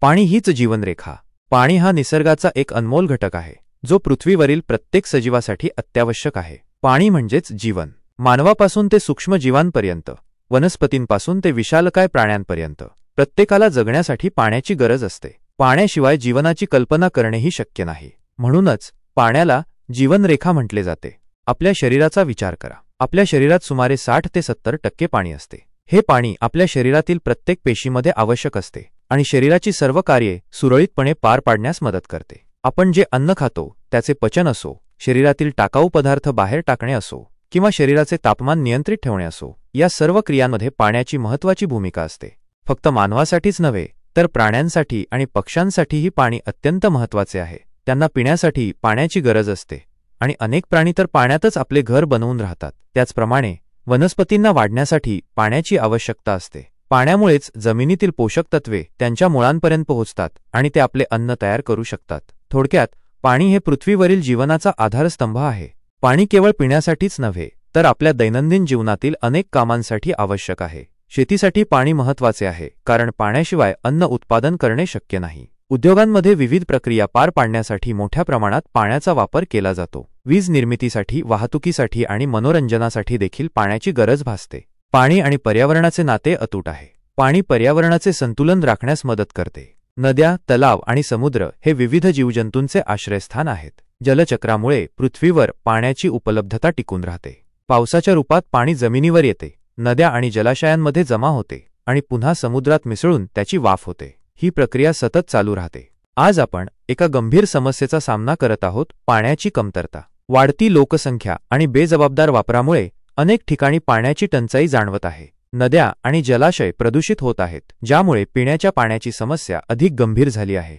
पाणी हीच जीवनरेखा। पाणी हा निसर्गाचा एक अनमोल घटक आहे, जो पृथ्वीवरील प्रत्येक सजीवासाठी अत्यावश्यक आहे। पाणी म्हणजेच जीवन। मानवापासून ते सूक्ष्म जीवांपर्यंत, वनस्पतींपासून ते विशालकाय प्राण्यांपर्यंत प्रत्येकाला जगण्यासाठी पाण्याची गरज असते। पाण्याशिवाय जीवनाची कल्पना करणेही शक्य नाही। म्हणूनच पाण्याला जीवनरेखा म्हटले जाते। आपल्या शरीराचा विचार करा। आपल्या शरीरात सुमारे 60 ते 70% पाणी असते। हे पाणी आपल्या शरीरातील प्रत्येक पेशीमध्ये आवश्यक असते आणि शरीराची सर्व कार्ये सुरळीतपणे पार पाडण्यास मदत करते। आपण जे अन्न खातो त्याचे पचन असो, शरीरातील टाकाऊ पदार्थ बाहेर टाकणे असो किंवा शरीराचे तापमान नियंत्रित ठेवणे असो, या सर्व क्रियांमध्ये पाण्याची महत्त्वाची भूमिका असते। फक्त मानवासाठीच नव्हे तर प्राण्यांसाठी आणि पक्ष्यांसाठीही पाणी अत्यंत महत्त्वाचे आहे। त्यांना पिण्यासाठी पाण्याची गरज असते आणि अनेक प्राणी तर पाण्यातच आपले घर बनवून राहतात। त्याचप्रमाणे वनस्पतींना वाढण्यासाठी पाण्याची आवश्यकता असते। पाण्यामुळेच जमिनीतील पोषक तत्वे त्यांच्या मुळांपर्यंत पोहोचतात आणि ते आपले अन्न तयार करू शकतात। थोडक्यात पाणी हे पृथ्वीवरील जीवनाचा आधारस्तंभ आहे। पाणी केवळ पिण्यासाठीच नव्हे तर आपल्या दैनंदिन जीवनातील अनेक कामांसाठी आवश्यक आहे। शेतीसाठी पाणी महत्त्वाचे आहे, कारण पाण्याशिवाय अन्न उत्पादन करणे शक्य नाही। उद्योगांमध्ये विविध प्रक्रिया पार पाडण्यासाठी मोठ्या प्रमाणात पाण्याचा वापर केला जातो। वीज निर्मितीसाठी, वाहतुकीसाठी आणि मनोरंजनासाठी देखील पाण्याची गरज भासते। पाणी आणि पर्यावरणाचे नाते अतूट आहे। पाणी पर्यावरणाचे संतुलन राखण्यास मदत करते। नद्या, तलाव आणि समुद्र हे विविध जीवजंतूंचे आश्रयस्थान आहेत। जलचक्रामुळे पृथ्वीवर पाण्याची उपलब्धता टिकून राहते। पावसाच्या रूपात पाणी जमिनीवर येते, नद्या आणि जलाशयांमध्ये जमा होते आणि पुन्हा समुद्रात मिसळून त्याची वाफ होते। ही प्रक्रिया सतत चालू राहते। आज आपण एका गंभीर समस्येचा सामना करत आहोत, पाण्याची कमतरता। वाढती लोकसंख्या आणि बेजबाबदार वापरामुळे अनेक ठिकाणी पाण्याची टंचाई जाणवत आहे। नद्या आणि जलाशय प्रदूषित होत आहेत, ज्यामुळे पिण्याच्या पाण्याची समस्या अधिक गंभीर झाली आहे।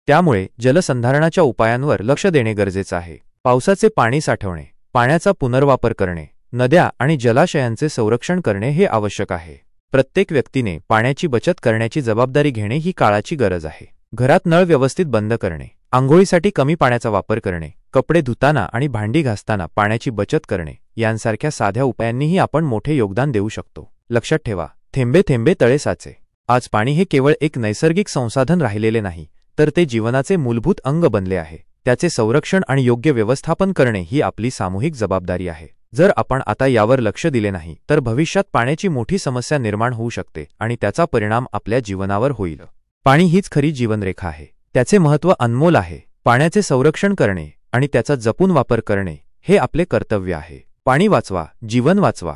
त्यामुळे जलसंधारणाच्या उपायांवर लक्ष देणे गरजेचे आहे। पावसाचे पाणी साठवणे, पाण्याचा पुनर्वापर करणे, नद्या आणि जलाशयांचे संरक्षण करणे हे आवश्यक आहे। प्रत्येक व्यक्तीने पाण्याची बचत करण्याची जबाबदारी घेणे ही काळाची गरज आहे। घरात नळ व्यवस्थित बंद करणे, अंघोळीसाठी कमी पाण्याचा वापर करणे, कपडे धुताना आणि भांडी घासताना पाण्याची बचत करणे यांसारख्या साध्या उपायांनीही आपण मोठे योगदान देऊ शकतो। लक्षात ठेवा, थेंबे थेंबे तळे साचे। आज पाणी हे केवळ एक नैसर्गिक संसाधन राहिलेले नाही, तर ते जीवनाचे मूलभूत अंग बनले आहे। त्याचे संरक्षण आणि योग्य व्यवस्थापन करणे ही आपली सामूहिक जबाबदारी आहे। जर आपण आता यावर लक्ष दिले नाही तर भविष्यात पाण्याची मोठी समस्या निर्माण होऊ शकते आणि त्याचा परिणाम आपल्या जीवनावर होईल। पाणी हीच खरी जीवनरेखा आहे। त्याचे महत्त्व अनमोल आहे। पाण्याचे संरक्षण करणे आणि त्याचा जपून वापर करणे हे आपले कर्तव्य आहे। पाणी वाचवा, जीवन वाचवा।